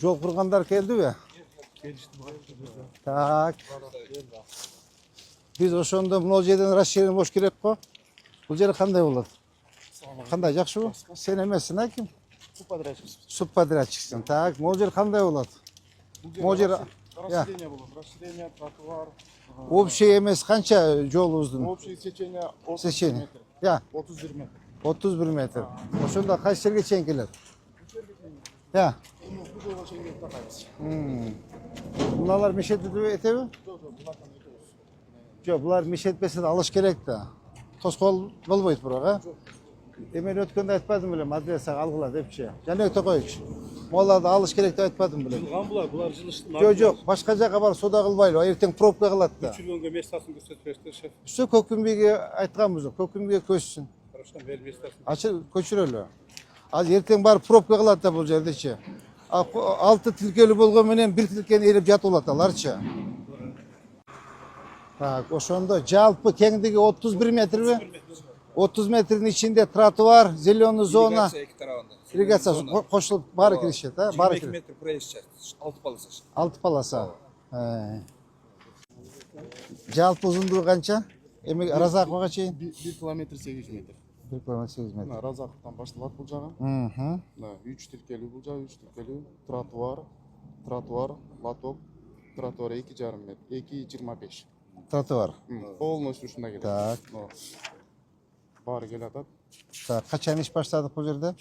Жол құрғандар келдіби? Так. Biz ошондо мына жерден расширение болуш керек го. Бул жер кандай болот? Кандай, жакшыбы? Сен эмессиң, а ким? Субподрядчиксиң. Так, могу жер кандай болот? Могу жер расширение болот. Расширение, тротуар. Общий эмес канча жолубуздун? Общее сечение 30 Сечение. метр. Я, 31 метр. 31 метр. Ошондо кайсы жерге чейин келет? Я. Bu yola şey gelip takayız. Мыналар мешетип этеби? Жок, булар мешетпесе да алыш керек да. Тоскоол болбойт бирок, а? Мен өткөндө айтпадым белем, адресага алгыла депчи. Жанек Токоевич. Моларды алыш керек деп айтпадым белем. Булар жылыштын. Жок, башка жака барып суда кылбайлы. Эртең пробка кылат да. Күчүлгөнгө местасын көрсөтүп шеф. Все Көкүмбийге айтканбыз, Көкүмбийге көчсүн. Хорошо, бел местасын. Ачы көчүрөлү. Ал эртең барып пробка кылат да бул жердечи. 6 тилкелүү болгон менен 1 тилкени ээлеп жатып алат аларчы. Так, ошондо жалпы кеңдиги 31 метрби? 30 метрдин ичинде тротуар, зеленый зона, ирригация кошулуп баары киришет, а? Баары 22 метр проезд часть, 6 полоса. 6 полоса. Жалпы узундугу канча? Эми Разаковго чейин? 1 километр 8 метр. 1 километр 8 метр. Мына Разаковтан башталат бул жагы. Мына 3 тилкелүү бул жагы, 3 тилкелүү, тротуар, лоток, тротуар 2,5 метр, 2,25. тротуар. Полностью ушундай келет. Так. Баары келе атат. Так, качан иш баштадык бул жерде?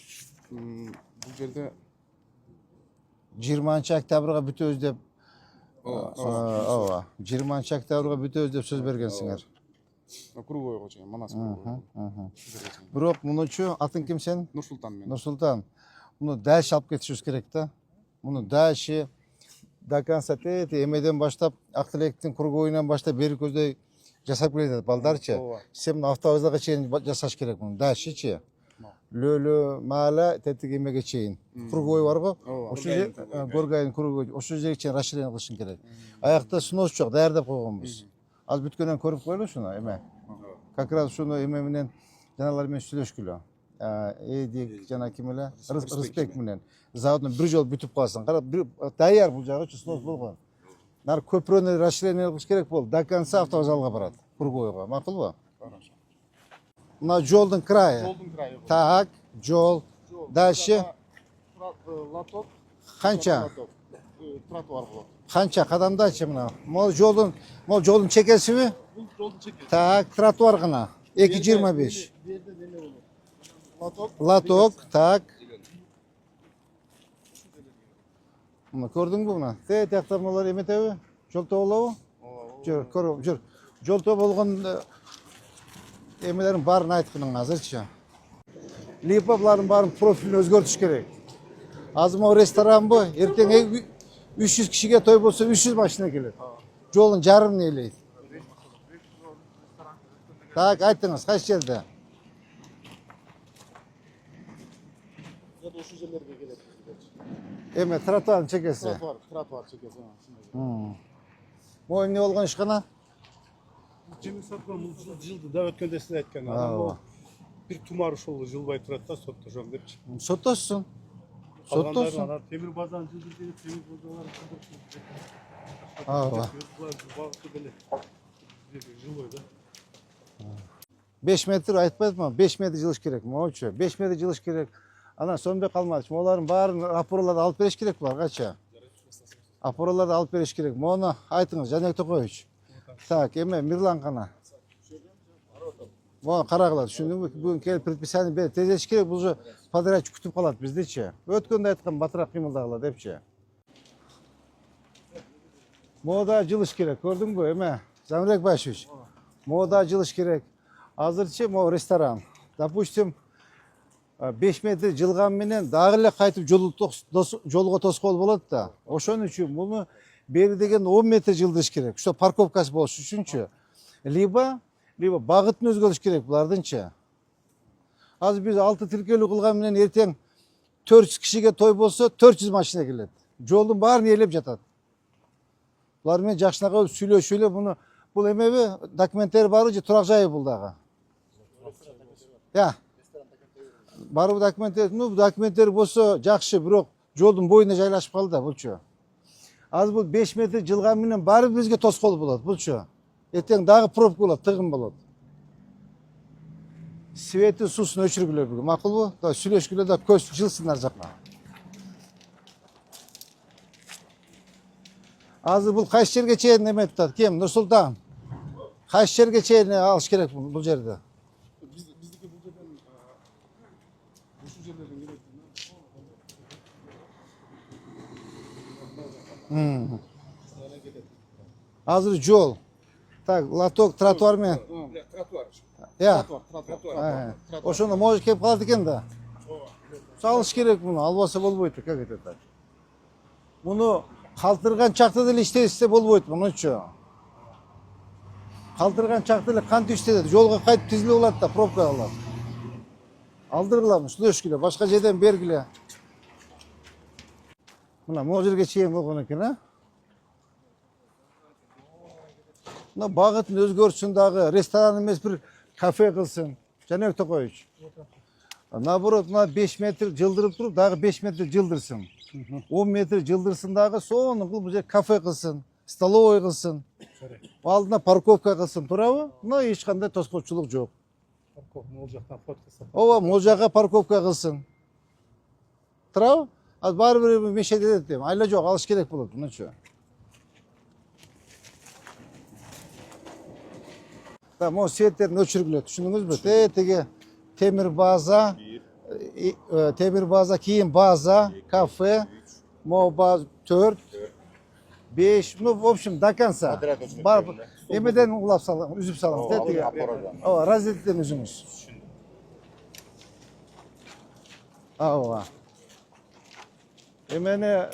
Бул жерде 20 октябрга бүтөбүз деп. Ооба. 20 октябрга бүтөбүз деп сөз бергенсиңер. кругойго чейин, Манас кругойго. Бирок мунучу атың ким сен? Нурсултан мен. Нурсултан. Муну дальше алып кетишибиз керек да. Муну дальше до конца эмеден баштап, Актилектин кругойунан баштап бери көздөй жасап келет балдарчы. Сен муну автобустарга чейин жасаш керек муну. Дальшечи. Лөлө, маала, тетиги эмеге чейин. Кругой бар го. Ошо жер Горгайдын кругой. Ошо жерге чейин расширение кылышың керек. Аякта снос жок, даярдап койгонбуз. Ал бүткөндөн көрүп коелу ушуну эме. Как раз ушуну эме менен жаналар менен сүйлөшкүлө. Эдик жана ким эле? Рыспек менен. Заодно бир жол бүтүп калсын. Кара, даяр бул жагы снос болгон. Нар көпүрөнү расширение кылыш керек болду. До конца автовокзалга барат. Кругойго. Макулбу? Хорошо. Мына жолдун крайы. Жолдун крайы. Так, жол. Дальше Лоток. канча? Тротуар болот. Канча кадамдачы мына? Могул жолдун чекесиби? Бул жолдун чекеси. Так, тротуар гана. 2,25. Жерде неме болот? Лоток. Лоток, так. Мына көрдүңбү мына? Тиякта мыналар эметеби? Жолтоо болобу? Жүр, көрүп, жүр. Жолтоо болгон эмелерин баарын айткының азырчы. Липа булардын баарын профилин өзгөртүш керек. Азыр могу ресторанбы? Эртең 300 кишиге той болсо 300 машина келет. Жолдун жарымын ээлейт. Так, айтыңыз, кайсы жерде? Ошол жерлерге келет. Эме тротуардын чекеси. Тротуар чекеси. Могу эмне болгон ишкана? Жемиш саткан жылды да өткөндө сиз айткан. Бир тумар ушул жылбай турат да сотто жок депчи. Соттосун. Соттосун. Темир базаны жылдырып, темир базалар Ооба. багыты деле. Жылбай да. 5 метр айтпадымбы? 5 метр жылыш керек. Могучу. 5 метр жылыш керек. Анан сонбой калмадычы. Олардын баарын рапорларды алып бериш керек буларгачы. Апораларды алып бериш керек. Мону айтыңыз, Жанек Токоевич. Так, эме Мирлан кана. Мону карагыла, түшүндүңбү? Бүгүн келип предписание берип тезеш керек. Бул же подрядчик күтүп калат биздичи. Өткөндө айткан батыраак кыймылдагыла депчи. Мода жылыш керек, көрдүңбү? Эме Замирбек Башевич. Мода жылыш керек. Азырчы могу ресторан. Допустим, 5 метр жылган менен дагы эле кайтып жолго тоскоол болот да. Ошон үчүн муну бери деген 10 метр жылдырыш керек. Ошо парковкасы болуш үчүнчү. Либо багытын өзгөртүш керек булардынчы. Азыр биз 6 тилкелүү кылган менен эртең 400 кишиге той болсо 400 машина келет. Жолдун баарын ээлеп жатат. Булар менен жакшынакай сүйлөшүп эле муну бул эмеби? Документтери барбы же турак жайы бул дагы? Я. Барбы документтер? Ну, документтер болсо жакшы, бирок Жолдун боюна жайлашып калды да булчу. Азыр бул 5 метр жылган менен баары бизге тоскоол болот булчу. Эртең дагы пробка болот, тыгын болот. Свети суусун өчүргүлө бүгүн, макулбу? Да сүйлөшкүлө да көз жылсын ар жакка. Азыр бул кайсы жерге чейин неме атат? Кем? Нурсултан. Кайсы жерге чейин алыш керек бул жерде? Биздики бул жерден ушул жерлерден келет. Азыр жол. Так, лоток, тротуар менен. Тротуар. Я. Тротуар. Ошону может келип калат экен да. Салыш керек муну, албаса болбойт, как это так? Муну калтырган чакта деле иштесе болбойт мунучу. Калтырган чакта эле кантип иштетет? Жолго кайтып тизилип алат да, пробка алат. Алдыргыла, сүйлөшкүлө, башка жерден бергиле. Мына могу жерге чейин болгон экен, а? Мына багытын өзгөртсүн дагы, ресторан эмес бир кафе кылсын. Жаныбек Токоевич. Наоборот, мына 5 метр жылдырып туруп, дагы 5 метр жылдырсын. 10 метр жылдырсын дагы, сону бул жер кафе кылсын, столовый кылсын. Алдына парковка кылсын, туурабы? Мына эч кандай тоскоолчулук жок. Могул жактан фоткасы. Ооба, могул жакка парковка кылсын. Туурабы? Ал баары бир мешет эдет дейм. Айла жок, алыш керек болот, мынчу. Да, могу светтерин өчүргүлө, түшүндүңүзбү? Теги темир база, кийин база, кафе, могу база 4, 5, ну, в общем, до конца. Эмеден улап салам, үзүп салам. Теги, ооба, розеттен үзүңүз. Ооба. Эмени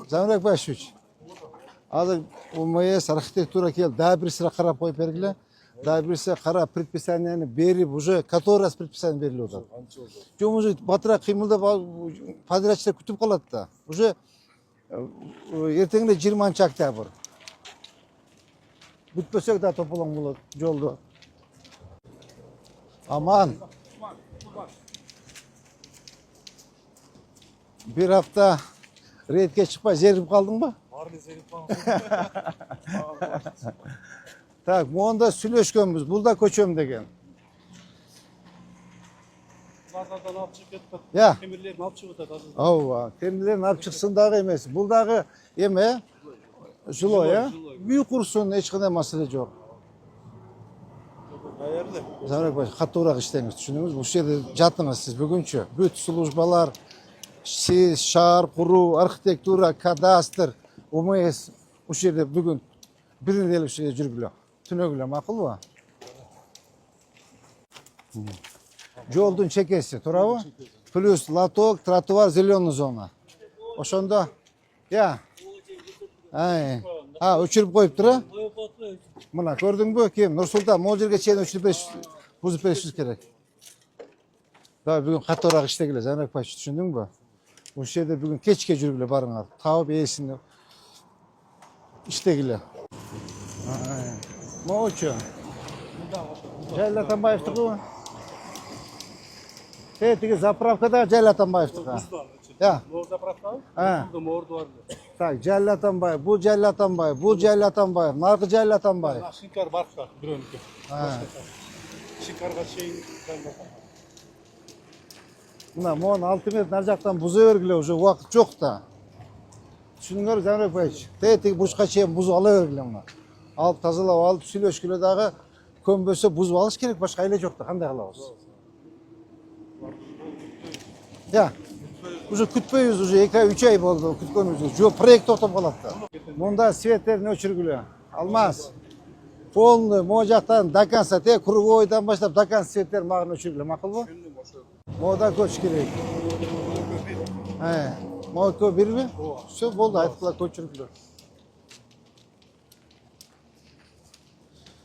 Жаныбек Башевич, азыр УМС архитектура келип, дагы бир сыра карап коюп бергиле. Дагы бир сыра карап предписанияны берип, уже который раз предписание берилип атат. Жок, уже батыраак кыймылдап подрядчиктер күтүп калат да. Уже эртең эле 20 октябрь. Бүтпөсөк да тополоң болот жолду. Аман. Bir hafta reytке çıkma, zerip kaldın mı? Баары зерип калган. Так, монда сүйлөшкөнбүз, бул да көчөм деген. Базардан алып чыгып кетип атат. Я. Темирлерин алып чыгып атат азыр. Ооба, темирлерин алып чыксын дагы эмес. Бул дагы эме, жилой, э? Үй курсун, эч кандай маселе жок. Даярды. Жаныбек Баш, катуураак иштеңиз, түшүндүңүзбү? Ушул жерде жатыңыз сиз бүгүнчү. Бүт службалар, сиз, шаар куруу, архитектура, кадастр, УМС ушул жерде бүгүн бир неделе ушул жерде жүргүлө. Түнөгүлө, макулбу? Жолдун чекеси, туурабы? Плюс лоток, тротуар, зеленый зона. Ошондо, я. Өчүрүп коюптур, а? Мына көрдүңбү? Ким? Нурсултан, могул жерге чейин өчүрүп бузуп беришибиз керек. Да, бүгүн катуураак иштегиле, Жаныбек Баш, түшүндүңбү? Ушул жерде бүгүн кечке жүргүлө барыңар. Таап ээсин иштегиле. Могучу. Жайыл Атамбаевдикы. Тиги заправкада Жайыл Атамбаевдикы. Я. Могул заправкабы? Моорду бар. Так, Жайыл Атамбаев, бул Жайыл Атамбаев, бул Жайыл Атамбаев, наркы Жайыл Атамбаев. Шинкар барка бирөөнүкү. Шинкарга чейин дайындалган. Мына могун 6 метр нар жактан буза бергиле, уже убакыт жок да. Түшүндүңөр, Жаныбек Баш? Тиги бушка чейин бузуп ала бергиле мына. Алып тазалап алып сүйлөшкүлө дагы көнбөсө бузуп алыш керек, башка айла жок да, кандай кылабыз? Я. Уже күтпөйбүз, уже 2-3 ай болду күткөнүбүз. Жок, проект токтоп калат да. Мында светтерин өчүргүлө. Алмаз. Полный могу жактан до конца, круговойдан баштап до конца светтерин магын өчүргүлө, макулбу? Мода көч керек. Могу бирби? Все болду, айткыла көчүргүлө.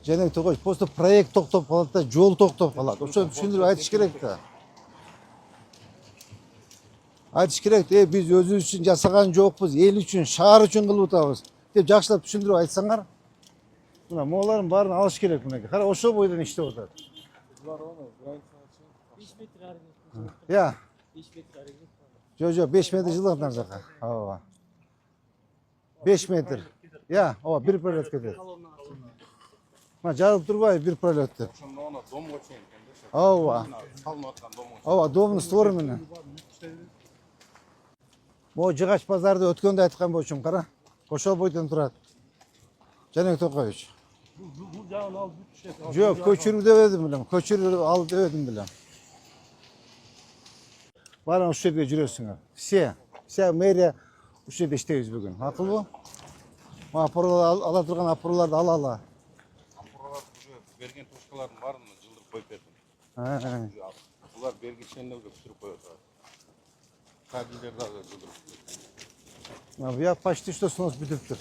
Жаныбек Токоевич, просто проект токтоп калат да, жол токтоп калат. Ошону түшүндүрүп айтыш керек да. Айтыш керек, биз өзүбүз үчүн жасаган жокпуз, эл үчүн, шаар үчүн кылып атабыз деп жакшылап түшүндүрүп айтсаңар. Мына моулардын баарын алыш керек мынакей. Кара, ошол бойдон иштеп атат. 5 метр ары. Я. 5 метр ары. Жо, 5 метр жылдық нар жаққа. Ооба. 5 метр. Я, ооба, бір пролет кетеді. Мына жарылып тұрбай, бір пролет деп. Ошондо оны домго чейин экен да. Ооба. Салынып аткан домго. Ооба, домның створы міне. Mo Жыгач базарды өткөндө айткан болчумун, кара. Ошол бойдон турат. Жанек Токоевич. Bu yağın al bütçe. Жок, көчүрүү дебедим билем. Көчүрүү ал дебедим билем. Баарын ушул жерге жүрөсүңөр. Все мэрия ушул жерде иштейбиз бүгүн. Акылбы? Апурлар ала турган апурларды ала. Апуралар уже берген точкалардын баарын жылдырып коюп бердим. Булар бергиченде уже бүтүрүп коюп атат. Кабелдерди да жылдырып. Я почти что снос бүтүптүр.